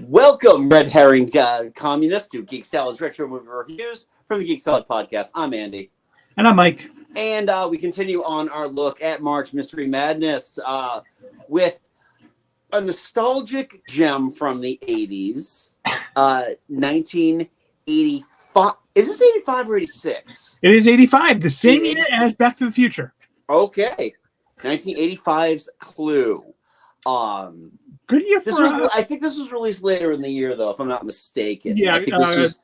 Welcome, red herring communists, to Geek Salad's Retro Movie Reviews from the Geek Salad Podcast. I'm Andy. And I'm Mike. And we continue on our look at March Mystery Madness with a nostalgic gem from the 80s, 1985. Is this 85 or 86? It is 85, the same year as Back to the Future. Okay. 1985's Clue. Good year for I think this was released later in the year, though, if I'm not mistaken. Yeah, I think this was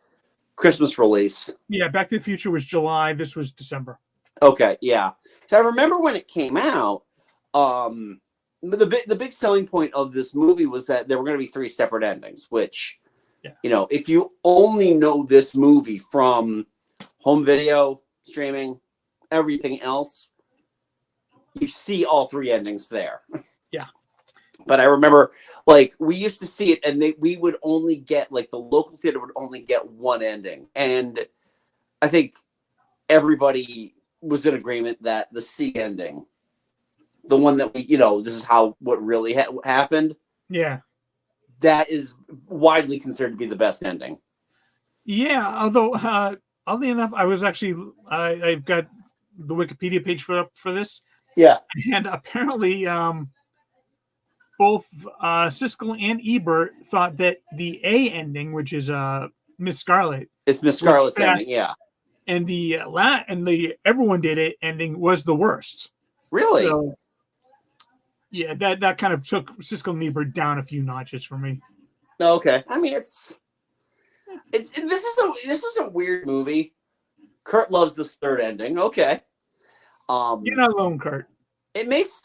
Christmas release. Yeah, Back to the Future was July. This was December. Okay, yeah. So I remember when it came out, the big selling point of this movie was that there were going to be 3 separate endings, which, you know, if you only know this movie from home video, streaming, everything else, you see all 3 endings there. Yeah. But I remember, like, we used to see it, and we would only get, like, the local theater would only get one ending. And I think everybody was in agreement that the C ending, the one that we, this is what really happened. Yeah. That is widely considered to be the best ending. Yeah, although, oddly enough, I've got the Wikipedia page for this. Yeah. And apparently, both Siskel and Ebert thought that the A ending, which is Miss Scarlet, it's Miss Scarlet's ending, yeah, and the everyone did it ending was the worst. Really? So, yeah, that kind of took Siskel and Ebert down a few notches for me. Okay, I mean this is a weird movie. Kurt loves this third ending. Okay, you're not alone, Kurt. It makes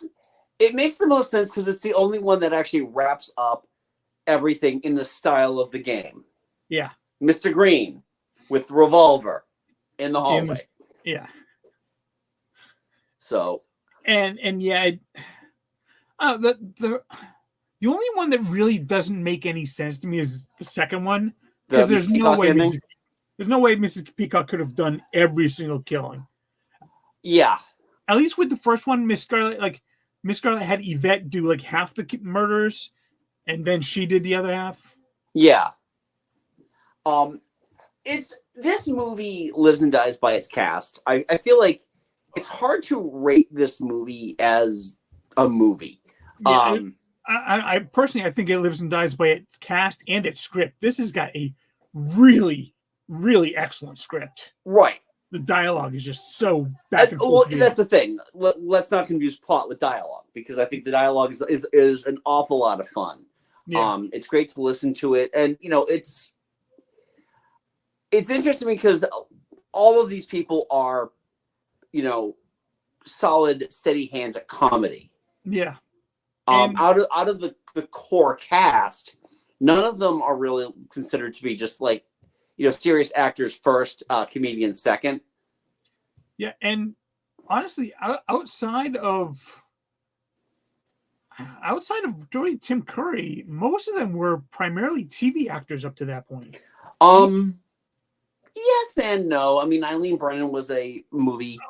the most sense because it's the only one that actually wraps up everything in the style of the game. Yeah. Mr. Green with the revolver in the hallway. Yeah. So. And yeah, the only one that really doesn't make any sense to me is the second one, because there's no way Mrs. Peacock could have done every single killing. Yeah. At least with the first one, Miss Scarlet had Yvette do like half the murders, and then she did the other half. Yeah. This movie lives and dies by its cast. I feel like it's hard to rate this movie as a movie. Yeah, I personally, I think it lives and dies by its cast and its script. This has got a really, really excellent script. Right. The dialogue is just so back and forth. Well, that's the thing. Let's not confuse plot with dialogue, because I think the dialogue is an awful lot of fun. Yeah. It's great to listen to it, and it's interesting because all of these people are, solid, steady hands at comedy. Yeah. Out of the core cast, none of them are really considered to be just like, serious actors first, comedians second. Yeah, and honestly, outside of doing Tim Curry, most of them were primarily TV actors up to that point. Yes and no. I mean, Eileen Brennan was a movie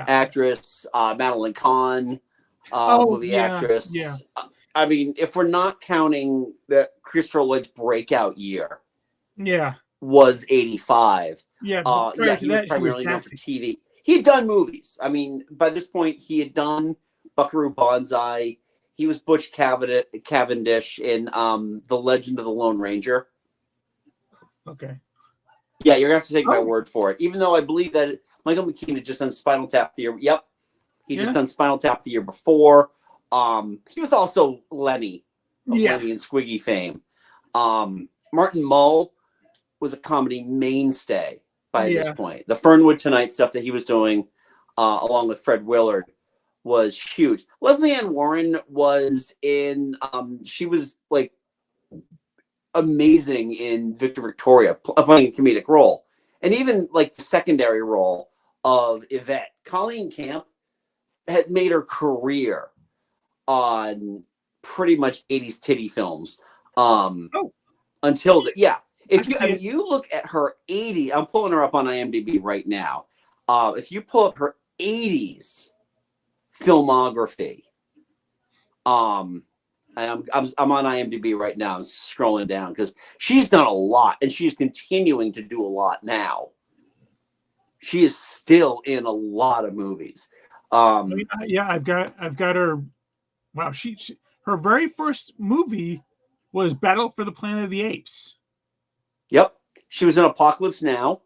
actress. Madeline Kahn, movie actress. Yeah. I mean, if we're not counting that Christopher Lloyd's breakout year, was 85. Yeah, he was primarily known for TV. He had done movies. I mean, by this point, he had done Buckaroo Banzai. He was Butch Cavendish in The Legend of the Lone Ranger. Okay. Yeah, you're going to have to take my word for it. Even though I believe that Michael McKean had just done Spinal Tap the year. Yep. He just done Spinal Tap the year before. He was also Lenny of Lenny and Squiggy fame. Martin Mull was a comedy mainstay by this point. The Fernwood Tonight stuff that he was doing along with Fred Willard was huge. Leslie Ann Warren was in, she was like amazing in Victor Victoria, playing a comedic role. And even like the secondary role of Yvette. Colleen Camp had made her career on pretty much 80s titty films. Until if you look at her 80s, I'm pulling her up on IMDb right now. If you pull up her 80s filmography, I'm on IMDb right now. I'm scrolling down because she's done a lot, and she's continuing to do a lot now. She is still in a lot of movies. Yeah, I've got her. Wow, she her very first movie was Battle for the Planet of the Apes. Yep, she was in Apocalypse Now.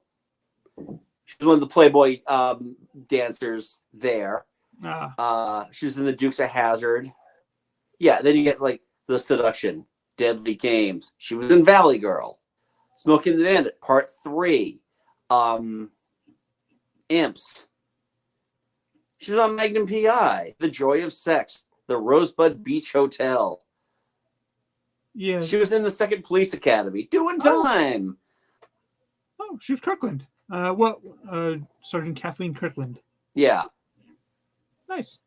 She was one of the Playboy dancers there. She was in the Dukes of Hazzard. Yeah, then you get like The Seduction, Deadly Games. She was in Valley Girl, Smoking the Bandit, Part 3, Imps. She was on Magnum PI, The Joy of Sex, The Rosebud Beach Hotel. Yeah. She was in the Second Police Academy, Doing Time. Oh, she was Kirkland. Sergeant Kathleen Kirkland. Yeah. Nice.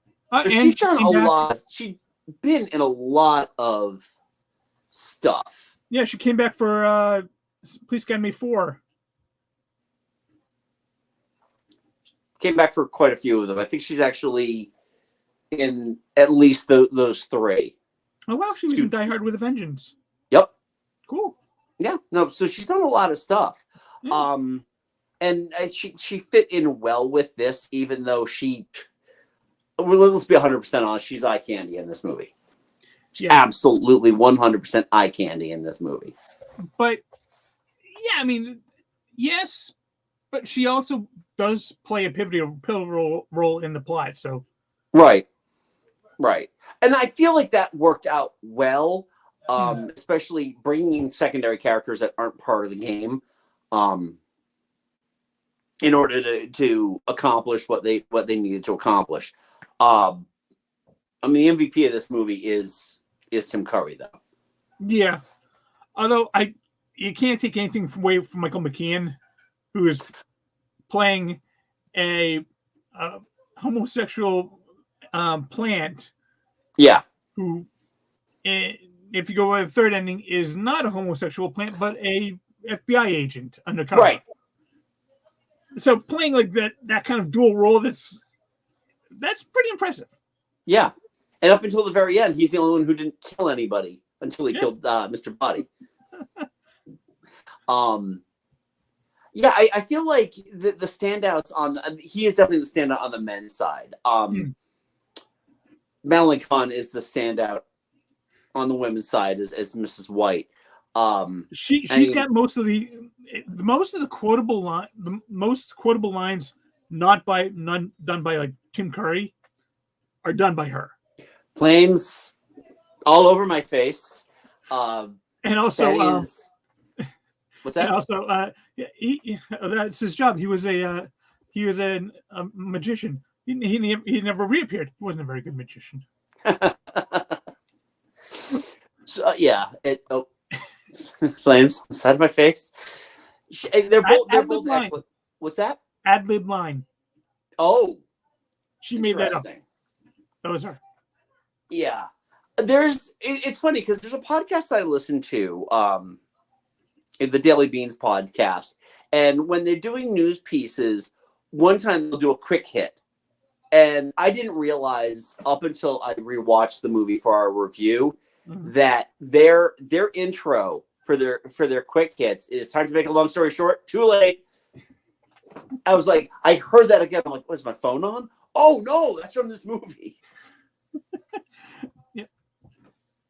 She's done a lot. She's been in a lot of stuff. Yeah, she came back for Police Academy 4. Came back for quite a few of them. I think she's actually in at least those 3. Oh, wow. She was in Die Hard with a Vengeance. Yep. Cool. Yeah. No, so she's done a lot of stuff. Yeah. And she fit in well with this, even though let's be 100% honest, she's eye candy in this movie. She's absolutely 100% eye candy in this movie. But, yeah, I mean, yes, but she also does play a pivotal role in the plot, so. Right. And I feel like that worked out well, especially bringing in secondary characters that aren't part of the game, in order to accomplish what they needed to accomplish. I mean, the MVP of this movie is Tim Curry, though. Yeah, although you can't take anything away from Michael McKean, who is playing a homosexual plant. Yeah. Who, if you go by the third ending, is not a homosexual plant, but a FBI agent undercover. Right. So playing like that kind of dual role, that's pretty impressive. Yeah. And up until the very end, he's the only one who didn't kill anybody until he killed Mr. Body. Yeah, I feel like the standouts he is definitely the standout on the men's side. Madeline Kahn is the standout on the women's side as Mrs. White. She's got most of the quotable lines done by like Tim Curry are done by her. Flames all over my face. And also, what's that? And also, that's his job. He was a magician. He never reappeared. He wasn't a very good magician. So flames inside of my face. They're both excellent. What's that? Ad lib line. Oh, she made that up. That was her. Yeah, it's funny because there's a podcast I listen to, the Daily Beans podcast, and when they're doing news pieces, one time they'll do a quick hit, and I didn't realize up until I rewatched the movie for our review that their intro for their quick hits is time to make a long story short. Too late. I was like, I heard that again. I'm like, what's my phone on? Oh no, that's from this movie. Yeah.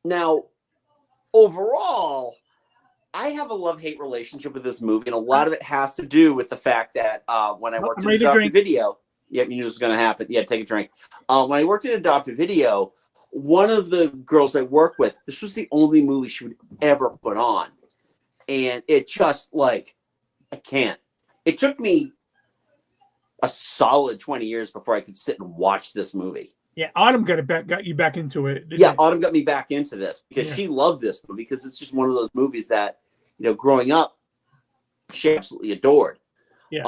Now, overall, I have a love-hate relationship with this movie, and a lot of it has to do with the fact that when I worked in Adopted Video, you knew this was going to happen. Yeah, take a drink. When I worked in Adopted Video, one of the girls I worked with, this was the only movie she would ever put on, and it just I can't. It took me a solid 20 years before I could sit and watch this movie. Yeah, Autumn got you back into it. Autumn got me back into this because she loved this movie because it's just one of those movies that, growing up, she absolutely adored. Yeah.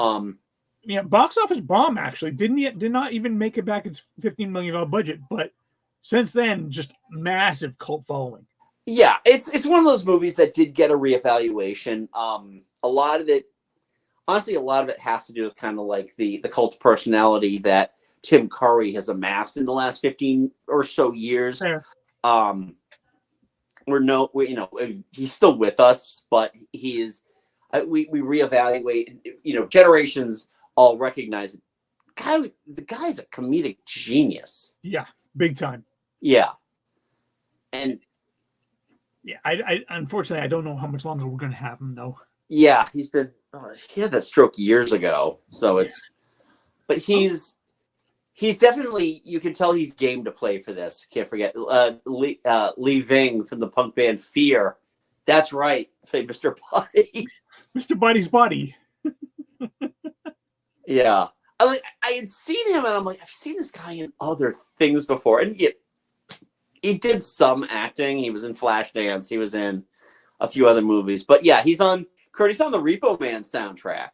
Box office bomb actually did not even make it back its $15 million budget, but since then, just massive cult following. Yeah, it's one of those movies that did get a reevaluation. A lot of it has to do with kind of like the cult personality that Tim Curry has amassed in the last 15 or so years. you know, he's still with us, but he is. We reevaluate. You know, generations all recognize the guy's a comedic genius. Yeah, big time. Yeah, and yeah, I unfortunately I don't know how much longer we're gonna have him though. yeah, he had that stroke years ago, so it's. But he's definitely, you can tell he's game to play for this. Can't forget Lee Ving from the punk band Fear. That's right, play Mr. Body. Mr. Body's Body. Yeah, I had seen him, and I'm like, I've seen this guy in other things before, and he did some acting. He was in Flashdance. He was in a few other movies, but yeah, he's on the Repo Man soundtrack.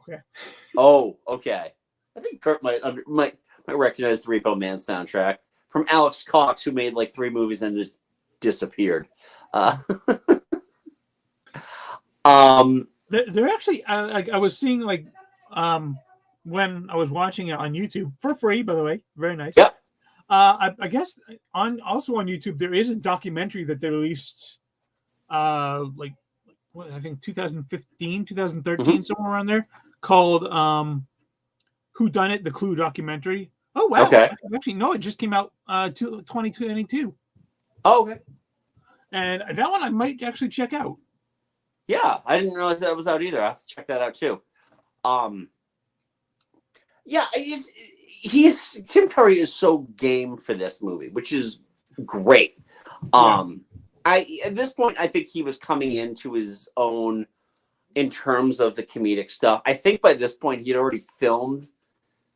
Okay. Oh, okay. I think Kurt might recognize the Repo Man soundtrack from Alex Cox, who made like 3 movies and just disappeared. They're actually I was seeing like when I was watching it on YouTube for free, by the way, very nice. Yep. I guess also on YouTube there is a documentary that they released like what, I think 2015, 2013, somewhere around there, called Who Done It? The Clue documentary. Oh wow! Okay. Actually, no, it just came out 2022. Oh, okay. And that one I might actually check out. Yeah, I didn't realize that was out either. I have to check that out too. Yeah, Tim Curry is so game for this movie, which is great. At this point, I think he was coming into his own in terms of the comedic stuff. I think by this point he'd already filmed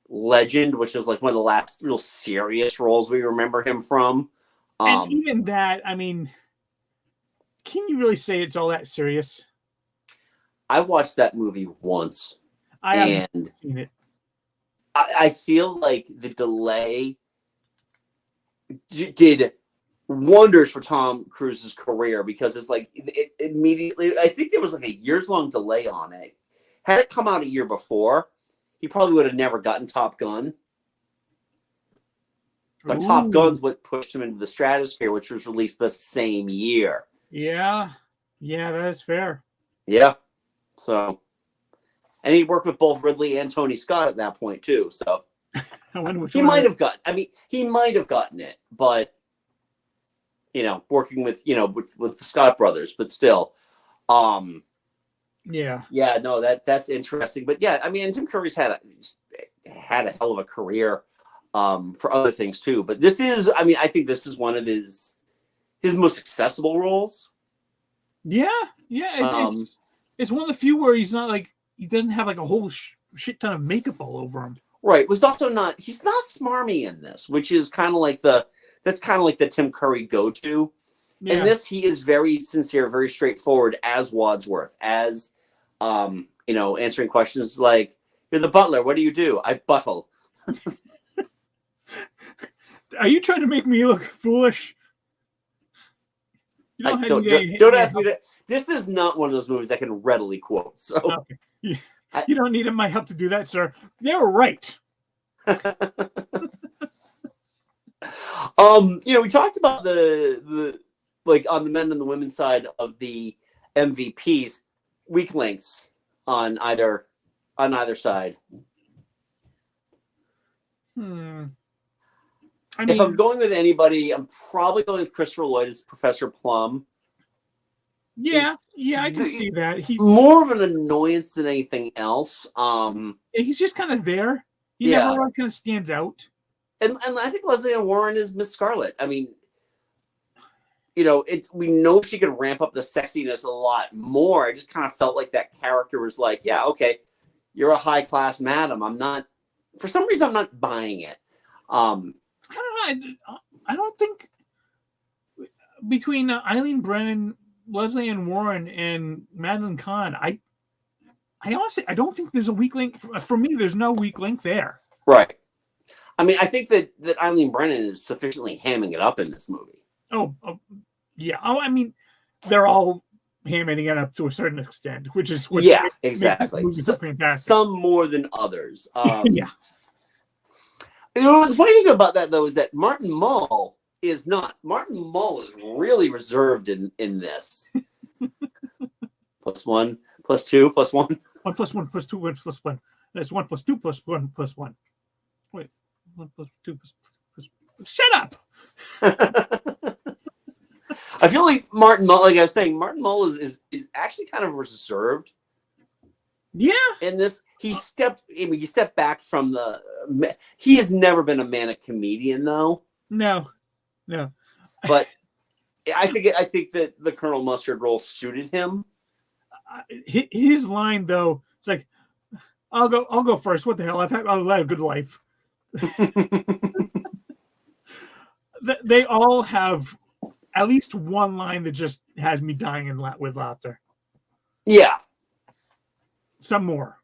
Legend, which is like one of the last real serious roles we remember him from. And even that, I mean, can you really say it's all that serious? I watched that movie once. I haven't seen it. I feel like the delay did wonders for Tom Cruise's career, because it's like it immediately, I think there was like a years-long delay on it. Had it come out a year before, he probably would have never gotten Top Gun. But Ooh. Top Gun's what pushed him into the stratosphere, which was released the same year. Yeah, that's fair. Yeah. So, and he worked with both Ridley and Tony Scott at that point too. So he might have gotten it, but you know, working with with the Scott brothers, but still, yeah, no, that's interesting. But yeah, I mean, Tim Curry's had a hell of a career for other things too. But this is, I mean, I think this is one of his most accessible roles. Yeah. It's one of the few where he's not like, he doesn't have like a whole shit ton of makeup all over him. Right. He's not smarmy in this, which is kind of like the Tim Curry go-to. Yeah. In this, he is very sincere, very straightforward as Wadsworth, as answering questions like, "You're the butler. What do you do?" "I buttle." Are you trying to make me look foolish? Don't ask me that. This is not one of those movies I can readily quote. So okay. You don't need my help to do that, sir. They were right. We talked about the like on the men and the women's side of the MVPs, weak links on either side. If I'm going with anybody, I'm probably going with Christopher Lloyd as Professor Plum. Yeah, I can see that. He's more of an annoyance than anything else. He's just kind of there. He never really kind of stands out. And I think Leslie Ann Warren is Miss Scarlet. I mean, we know she could ramp up the sexiness a lot more. I just kind of felt like that character was like, yeah, okay, you're a high class madam. For some reason, I'm not buying it. I don't think between Eileen Brennan, Leslie Ann Warren, and Madeline Kahn, I honestly, I don't think there's a weak link. For me, there's no weak link there. Right. I mean, I think that Eileen Brennan is sufficiently hamming it up in this movie. Yeah. I mean, they're all hamming it up to a certain extent, which is exactly. Some more than others. Yeah. The funny thing about that, though, is that Martin Mull is not. Martin Mull is really reserved in this. +1, +2, +1. 1 + 1 + 2 1 + 1. That's 1 + 2 + 1 + 1. Wait, 1 + 2 +. Shut up. I feel like Martin Mull, like I was saying, Martin Mull is actually kind of reserved. Yeah. In this, he stepped back from the. He has never been a manic comedian, though. No. But I think that the Colonel Mustard role suited him. His line though, it's like, I'll go first. What the hell? I've had a good life. They all have at least one line that just has me dying with laughter. Yeah. Some more.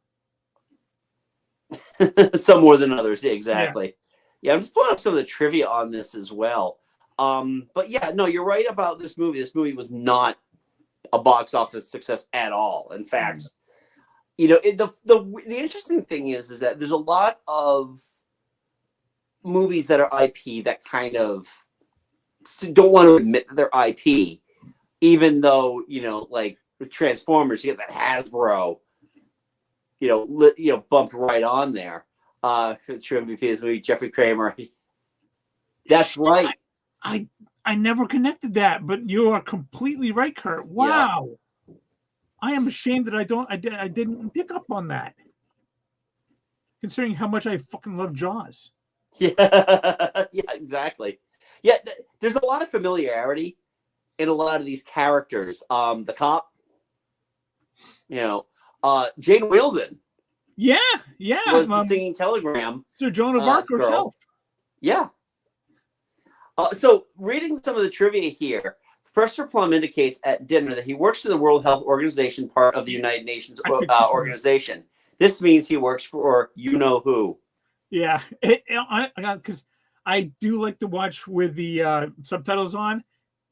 Some more than others. Yeah, exactly. Yeah, I'm just pulling up some of the trivia on this as well. But yeah, no, you're right about this movie. This movie was not a box office success at all. In fact, the interesting thing is that there's a lot of movies that are IP that kind of don't want to admit their IP, even though like with Transformers, you get that Hasbro, bumped right on there. The true MVP is movie Jeffrey Kramer. That's right. I never connected that, but you are completely right, Kurt. Wow. Yeah. I am ashamed that I didn't pick up on that. Considering how much I fucking love Jaws. Yeah, yeah, exactly. Yeah, there's a lot of familiarity in a lot of these characters. The cop, Jane Wilson. Yeah. Was the singing telegram. Sir Joan of Arc herself. Yeah. So, reading some of the trivia here, Professor Plum indicates at dinner that he works for the World Health Organization, part of the United Nations organization. This means he works for you-know-who. Yeah, because I do like to watch with the subtitles on.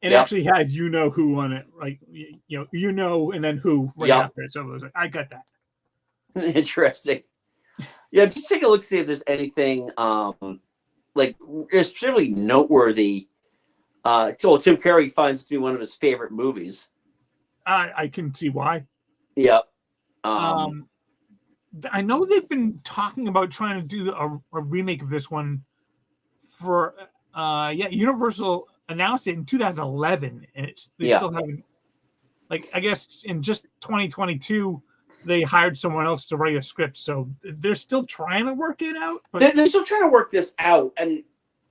It actually has you-know-who on it, like and then who right after it. So I was like, I got that. Interesting. Yeah, just take a look, see if there's anything especially noteworthy. Tim Curry finds it to be one of his favorite movies. I can see why. Yeah. I know they've been talking about trying to do a remake of this one for Universal announced it in 2011, and they still haven't. Like, I guess in just 2022, they hired someone else to write a script, so they're still trying to work it out. But they're still trying to work this out, and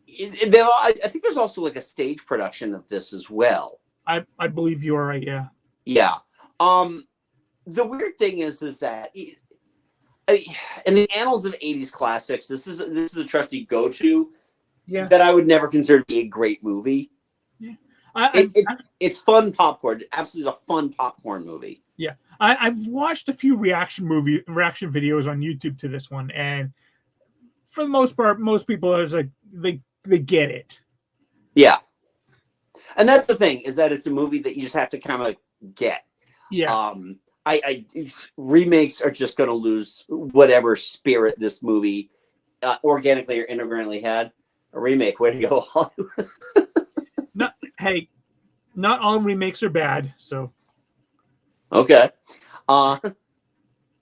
I think there's also like a stage production of this as well. I believe you are right. Yeah. Yeah. The weird thing is that in the annals of 80s classics, this is a trusty go-to. Yeah. That I would never consider to be a great movie. Yeah. It's fun popcorn. It absolutely is a fun popcorn movie. Yeah. I've watched a few reaction videos on YouTube to this one, and for the most part, most people are like they get it. Yeah. And that's the thing, is that it's a movie that you just have to kind of get. Yeah. Remakes are just going to lose whatever spirit this movie organically or inorganically had. A remake, way to go, Hollywood. Not all remakes are bad, so. Okay. No,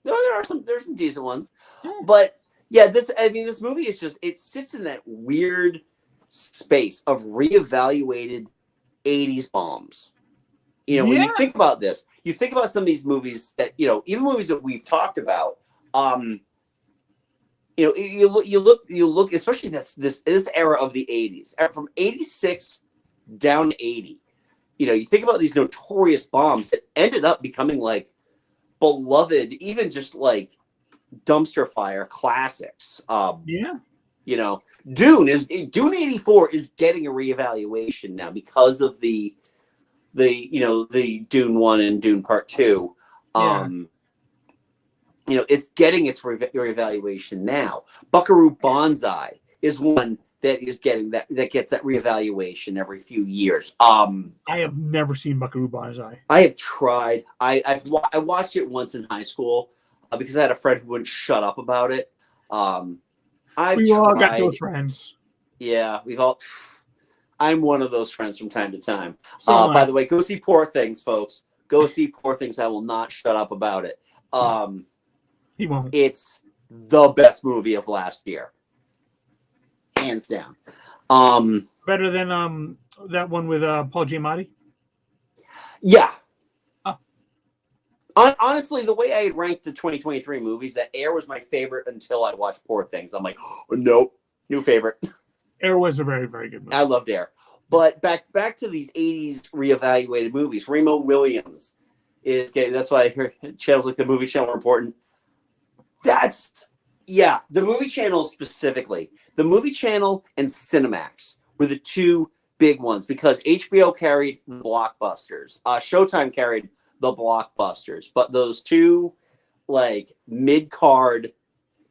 there's some decent ones. Yeah. But yeah, this movie is just, it sits in that weird space of reevaluated 80s bombs. When you think about this, you think about some of these movies that, even movies that we've talked about, you look, especially this era of the 80s, from 86 down to 80. You think about these notorious bombs that ended up becoming like beloved, even just like dumpster fire classics. Dune 84 is getting a reevaluation now because of the Dune 1 and Dune Part 2. It's getting its reevaluation now. Buckaroo Banzai is one that is getting that gets that reevaluation every few years. I have never seen Buckaroo Banzai. I have tried. I watched it once in high school because I had a friend who wouldn't shut up about it. We all got those friends. Yeah, we've all. I'm one of those friends from time to time. So By the way, go see Poor Things, folks. Go see Poor Things. I will not shut up about it. He won't. It's the best movie of last year, hands down. Better than that one with Paul Giamatti. Yeah. Oh. Honestly, the way I had ranked the 2023 movies, that Air was my favorite until I watched Poor Things. I'm like, oh, nope, new favorite. Air was a very, very good movie. I loved Air. But back to these 80s reevaluated movies. Remo Williams is getting, that's why I hear channels like the Movie Channel are important. The Movie Channel specifically. The Movie Channel and Cinemax were the two big ones because HBO carried the blockbusters. Showtime carried the blockbusters. But those two, like, mid-card,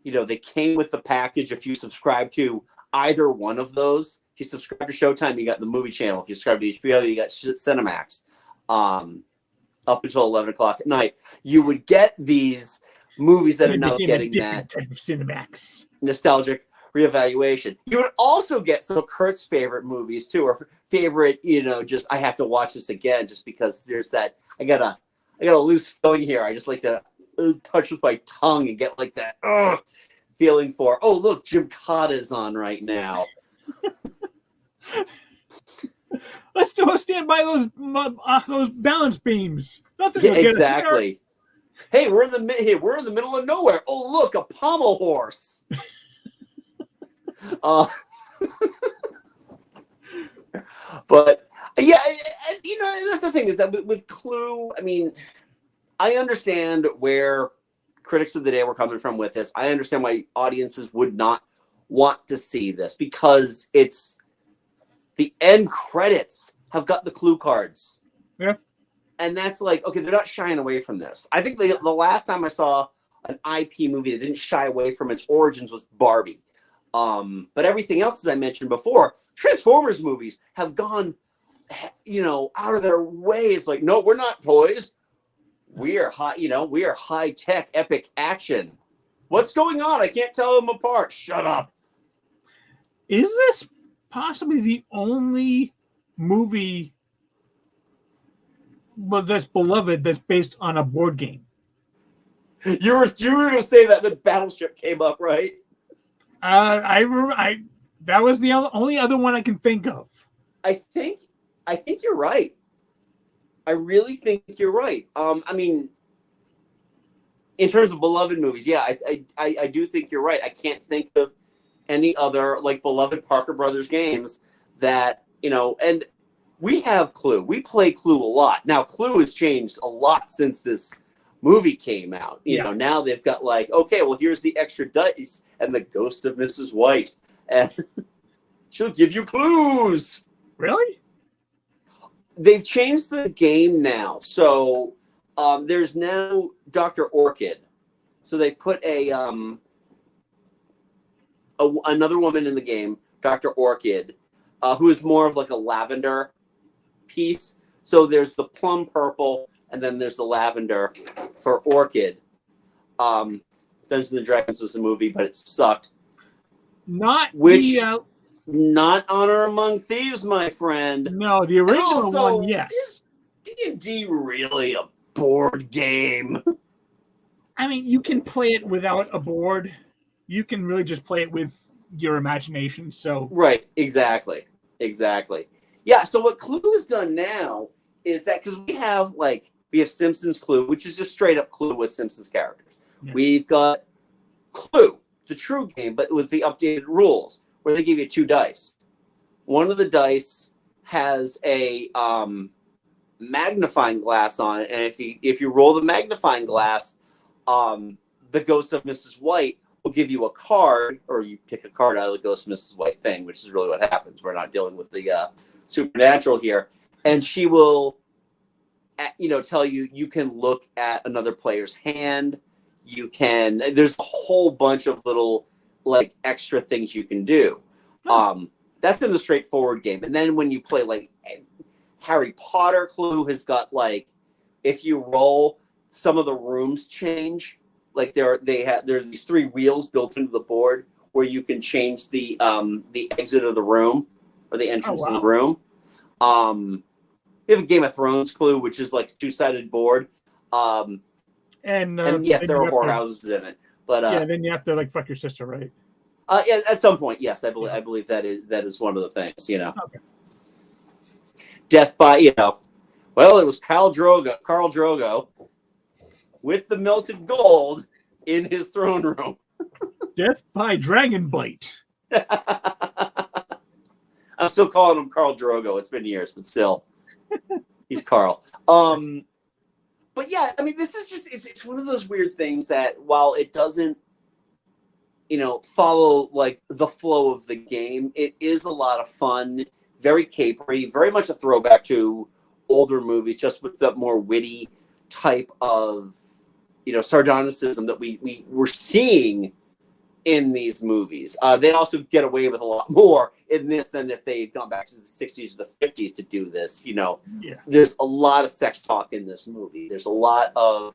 they came with the package if you subscribe to either one of those. If you subscribe to Showtime, you got the Movie Channel. If you subscribe to HBO, you got Cinemax. Up until 11 o'clock at night. You would get these movies that are now getting that type of Cinemax nostalgic reevaluation. You would also get some of Kurt's favorite movies too, or favorite, just I have to watch this again just because there's that I got a loose feeling here. I just like to touch with my tongue and get like that feeling for, oh look, Jim Cotta's on right now. Let's stand by those balance beams. Nothing. Yeah, exactly. Hey, we're in the middle of nowhere. Oh, look, a pommel horse. But yeah, that's the thing is that with Clue, I mean, I understand where critics of the day were coming from with this. I understand why audiences would not want to see this because it's the end credits have got the Clue cards. Yeah. And that's like, okay, they're not shying away from this. I think the last time I saw an IP movie that didn't shy away from its origins was Barbie. But everything else, as I mentioned before, Transformers movies have gone, out of their way. It's like, no, we're not toys. We are high tech, epic action. What's going on? I can't tell them apart. Shut up. Is this possibly the only movie that's beloved that's based on a board game? You were going to say that the Battleship came up, right? That was the only other one I can think of. I think you're right. I really think you're right. I mean, in terms of beloved movies, yeah, I do think you're right. I can't think of any other like beloved Parker Brothers games that, and we have Clue. We play Clue a lot. Now, Clue has changed a lot since this movie came out. You know, now they've got like, okay, well, here's the extra dice and the ghost of Mrs. White. And she'll give you clues. Really? They've changed the game now. So there's now Dr. Orchid. So they put another woman in the game, Dr. Orchid, who is more of like a lavender piece. So there's the plum purple, and then there's the lavender for Orchid. Dungeons and Dragons was a movie, but it sucked. Not Honor Among Thieves, my friend. No, the original one, yes. Is D&D really a board game? I mean, you can play it without a board. You can really just play it with your imagination. So right, exactly. Yeah. So what Clue has done now is that because we have Simpsons Clue, which is just straight up Clue with Simpsons characters. Yeah. We've got Clue, the true game, but with the updated rules, where they give you 2 dice. One of the dice has a magnifying glass on it, and if you roll the magnifying glass, the ghost of Mrs. White will give you a card, or you pick a card out of the ghost of Mrs. White thing, which is really what happens. We're not dealing with the supernatural here, and she will, tell you can look at another player's hand. There's a whole bunch of little extra things you can do. That's in the straightforward game. And then when you play Harry Potter, Clue has got if you roll, some of the rooms change. There are these 3 wheels built into the board where you can change the exit of the room. or the entrance in the wow. room. We have a Game of Thrones clue, which is like a 2-sided board. And yes, then there you are have to- whorehouses in it. But yeah, then you have to like fuck your sister, right? yeah, at some point, yes, I believe that is one of the things. Okay. Death by well, it was Carl Drogo with the melted gold in his throne room. Death by dragon bite. I'm still calling him Carl Drogo. It's been years, but still, he's Carl. But yeah, I mean, this is just it's one of those weird things that while it doesn't follow like the flow of the game, it is a lot of fun, very capery, very much a throwback to older movies, just with the more witty type of sardonicism that we were seeing in these movies. They also get away with a lot more in this than if they had gone back to the 60s or the 50s to do this. Yeah. There's a lot of sex talk in this movie. There's a lot of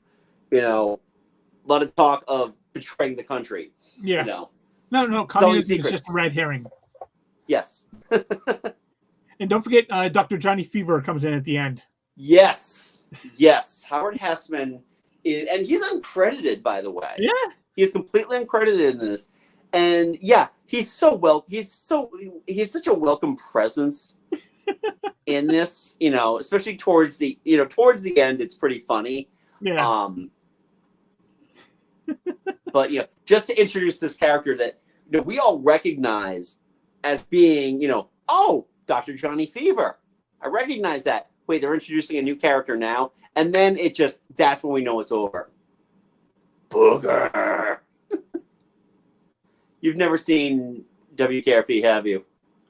talk of betraying the country. Yeah. No, Communism is just a red herring. Yes. And don't forget, Dr. Johnny Fever comes in at the end. Yes. Howard Hessman and he's uncredited, by the way. Yeah. He's completely uncredited in this. And yeah, he's such a welcome presence in this, especially towards the end, it's pretty funny. Yeah. But just to introduce this character that we all recognize as being, Dr. Johnny Fever. I recognize that. Wait, they're introducing a new character now, and then that's when we know it's over. Booger. You've never seen WKRP, have you?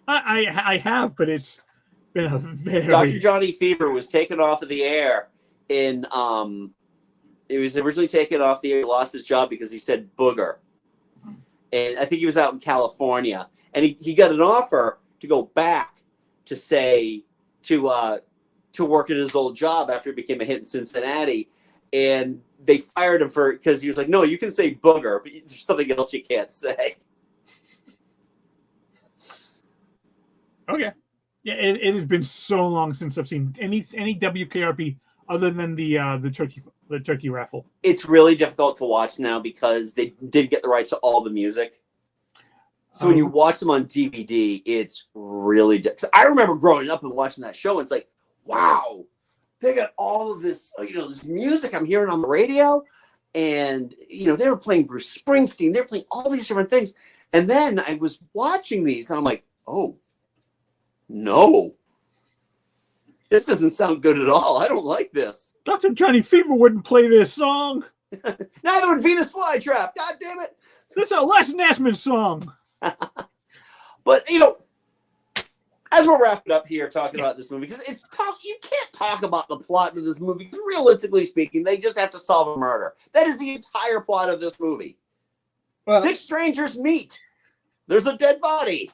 I have, but it's been a very... Dr. Johnny Fever was taken off of the air in it was originally taken off the air. He lost his job because he said booger. And I think he was out in California, and he got an offer to go back to work at his old job after it became a hit in Cincinnati, and they fired him because he was like, no, you can say booger, but there's something else you can't say. Okay. Yeah, it has been so long since I've seen any WKRP other than the turkey raffle. It's really difficult to watch now because they did get the rights to all the music. So when you watch them on DVD, it's really difficult. I remember growing up and watching that show, and it's like, wow, they got all of this, this music I'm hearing on the radio. And, they were playing Bruce Springsteen. They were playing all these different things. And then I was watching these, and I'm like, oh, no. This doesn't sound good at all. I don't like this. Dr. Johnny Fever wouldn't play this song. Neither would Venus Flytrap. God damn it. This is a Les Nassman song. But, as we're wrapping up here talking about this movie, because you can't talk about the plot of this movie. Because realistically speaking, they just have to solve a murder. That is the entire plot of this movie. Well, 6 strangers meet. There's a dead body.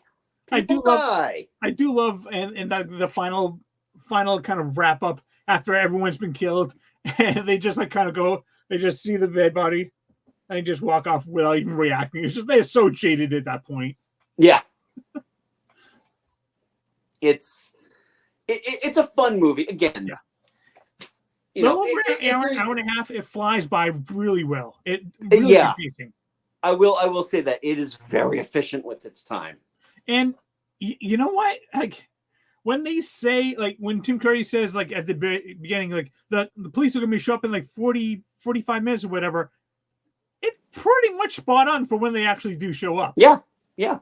People die. I do love and the final kind of wrap up after everyone's been killed, and they just they just see the dead body and they just walk off without even reacting. It's just they're so jaded at that point. Yeah. It's a fun movie. Again, yeah. Over an hour and a half, it flies by really well. It really amazing. I will say that it is very efficient with its time. And you know what? Like when they say, like when Tim Curry says, like at the very beginning, like the police are going to show up in like 45 minutes or whatever, it's pretty much spot on for when they actually do show up. Yeah, yeah.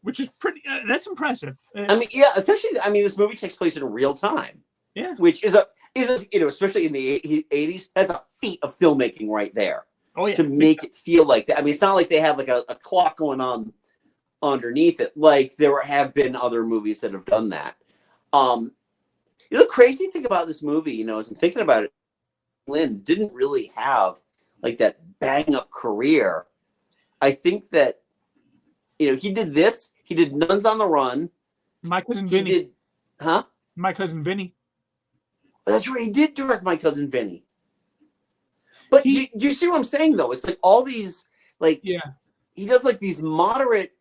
Which is pretty. That's impressive. I mean, yeah. Essentially, this movie takes place in real time. Yeah. Which is especially in the 80s, that's a feat of filmmaking right there. Oh yeah. To make it feel like that. I mean, it's not like they have like a clock going on underneath it, like there have been other movies that have done that. The crazy thing about this movie, as I'm thinking about it, Lynn didn't really have like that bang up career. I think that he did this. He did Nuns on the Run. My Cousin Vinny. My Cousin Vinny. That's right. He did direct My Cousin Vinny. But do you see what I'm saying, though? It's like all these, like, he does like these moderate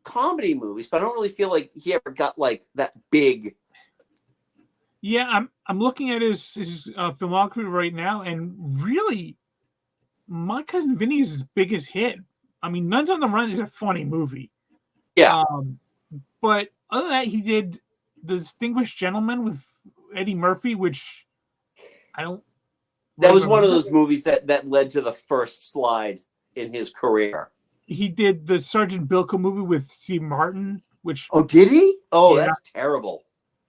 comedy movies, but I don't really feel like he ever got like that big. Yeah, I'm looking at his filmography right now, and really, My Cousin Vinny is his biggest hit. I mean, Nuns on the Run is a funny movie. Yeah. But other than that, he did The Distinguished Gentleman with Eddie Murphy, which I don't. That was one of those movies that led to the first slide in his career. He did the Sergeant Bilko movie with Steve Martin, which. Oh, did he? Oh, yeah. That's terrible.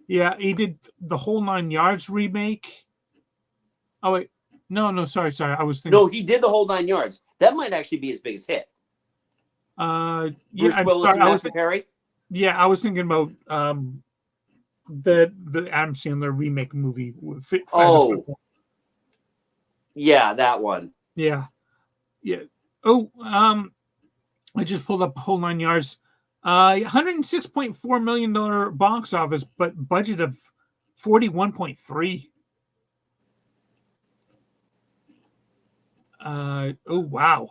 Yeah, he did the Whole Nine Yards remake. Oh wait, no, sorry. I was thinking. No, he did the Whole 9 Yards. That might actually be his biggest hit. Yeah, Bruce Willis and Matthew Perry. Yeah, I was thinking about the Adam Sandler remake movie. Yeah, that one. Yeah. Oh, I just pulled up Whole 9 Yards. $106.4 million box office, but budget of 41.3. Oh wow.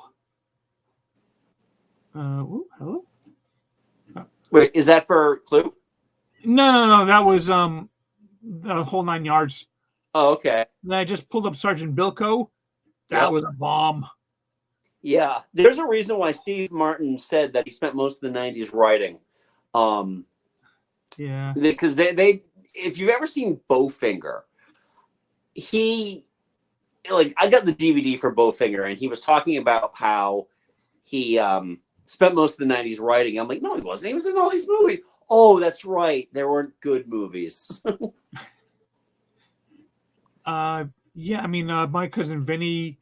Hello. Wait, is that for Clue? No. That was the Whole 9 Yards. Oh, okay. And I just pulled up Sergeant Bilko. That was a bomb. Yeah, there's a reason why Steve Martin said that he spent most of the 90s writing. Yeah. Because they if you've ever seen Bowfinger, I got the DVD for Bowfinger, and he was talking about how he spent most of the 90s writing. I'm like, no, he wasn't. He was in all these movies. Oh, that's right. There weren't good movies. Yeah, I mean, My Cousin Vinny,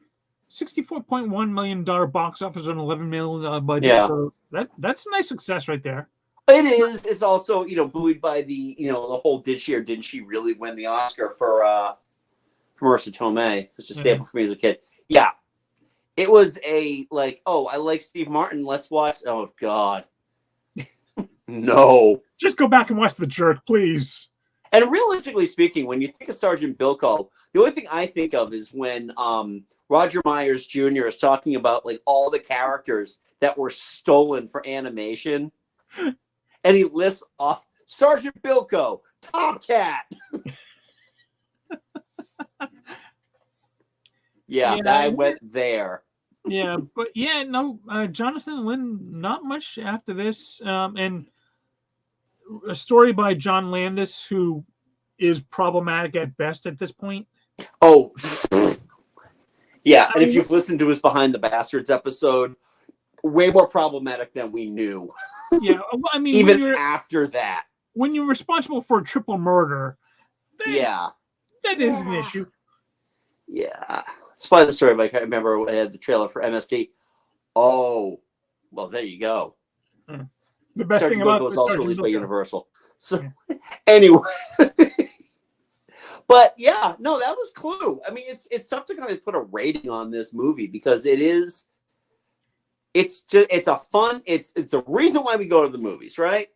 $64.1 million box office on $11 million budget. Yeah. So that's a nice success right there. It is. It's also, buoyed by the whole did she or didn't she really win the Oscar for Marissa Tomei, such a staple for me as a kid. Yeah. It was I like Steve Martin. Let's watch. Oh, God. No. Just go back and watch The Jerk, please. And realistically speaking, when you think of Sergeant Bilko, the only thing I think of is when Roger Myers Jr. is talking about like all the characters that were stolen for animation, and he lists off Sergeant Bilko, Tomcat. Yeah, I went there. Yeah, but Jonathan Lynn, not much after this, and a story by John Landis, who is problematic at best at this point. Oh, yeah. And if you've listened to his Behind the Bastards episode, way more problematic than we knew. Yeah, I mean, even after that, when you're responsible for a triple murder, that is an issue. Yeah, it's probably the story. Like I remember I had the trailer for MST. Oh, well, there you go. The best Sergeant thing about Bilko was also released by Universal. So anyway. But yeah, no, that was Clue. I mean, it's tough to kind of put a rating on this movie because it's a reason why we go to the movies, right?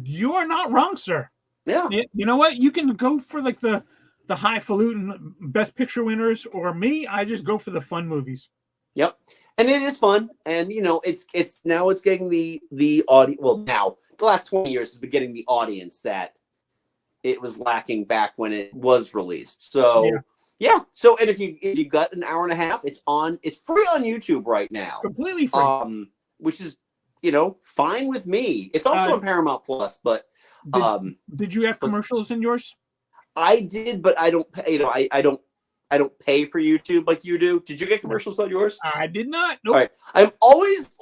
You are not wrong, sir. Yeah. You know what? You can go for like the highfalutin best picture winners, or me, I just go for the fun movies. Yep. And it is fun. And it's now it's getting the audience. Well, now the last 20 years has been getting the audience that it was lacking back when it was released. So yeah. So and if you got an hour and a half, it's free on YouTube right now. Completely free. Which is fine with me. It's also on Paramount Plus, but did you have commercials in yours? I did, but I don't pay, I don't pay for YouTube like you do. Did you get commercials on yours? I did not. Nope. All right. I'm always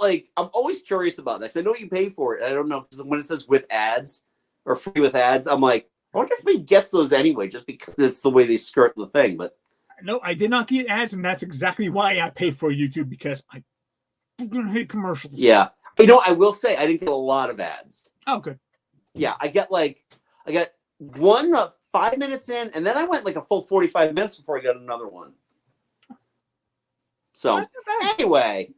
curious about that because I know you pay for it. I don't know because when it says with ads or free with ads, I'm like, I wonder if he gets those anyway, just because it's the way they skirt the thing. But no, I did not get ads, and that's exactly why I paid for YouTube because I hate commercials. Yeah, I will say I didn't get a lot of ads. Oh, good. Yeah, I got 5 minutes in, and then I went like a full 45 minutes before I got another one. So anyway,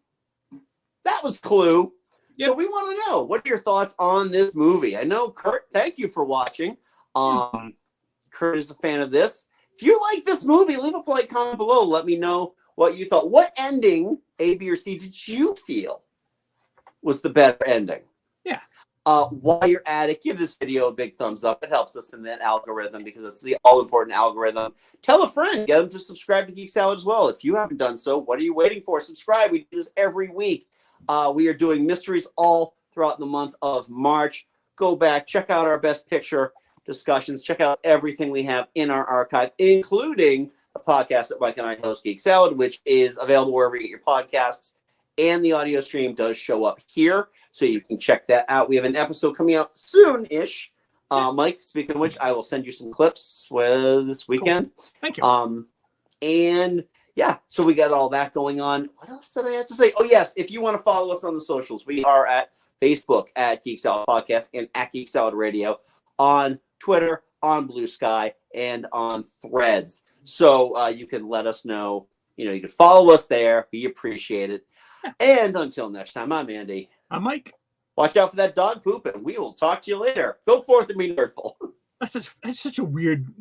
that was Clue. Yep. So we want to know, what are your thoughts on this movie? I know, Kurt, thank you for watching. Kurt is a fan of this. If you like this movie, leave a polite comment below. Let me know what you thought. What ending, A, B, or C, did you feel was the better ending? Yeah. While you're at it, give this video a big thumbs up. It helps us in that algorithm because it's the all-important algorithm. Tell a friend. Get them to subscribe to Geek Salad as well. If you haven't done so, what are you waiting for? Subscribe. We do this every week. We are doing mysteries all throughout the month of March. Go back. Check out our best picture discussions. Check out everything we have in our archive, including the podcast that Mike and I host, Geek Salad, which is available wherever you get your podcasts. And the audio stream does show up here, so you can check that out. We have an episode coming out soon-ish. Mike, speaking of which, I will send you some clips this weekend. Cool. Thank you. And yeah, so we got all that going on. What else did I have to say? Oh, yes, if you want to follow us on the socials, we are at Facebook at Geek Salad Podcast and at Geek Salad Radio, on Twitter, on Blue Sky, and on Threads. So you can let us know. You can follow us there. We appreciate it. And until next time, I'm Andy. I'm Mike. Watch out for that dog poop, and we will talk to you later. Go forth and be nerdful. That's such a weird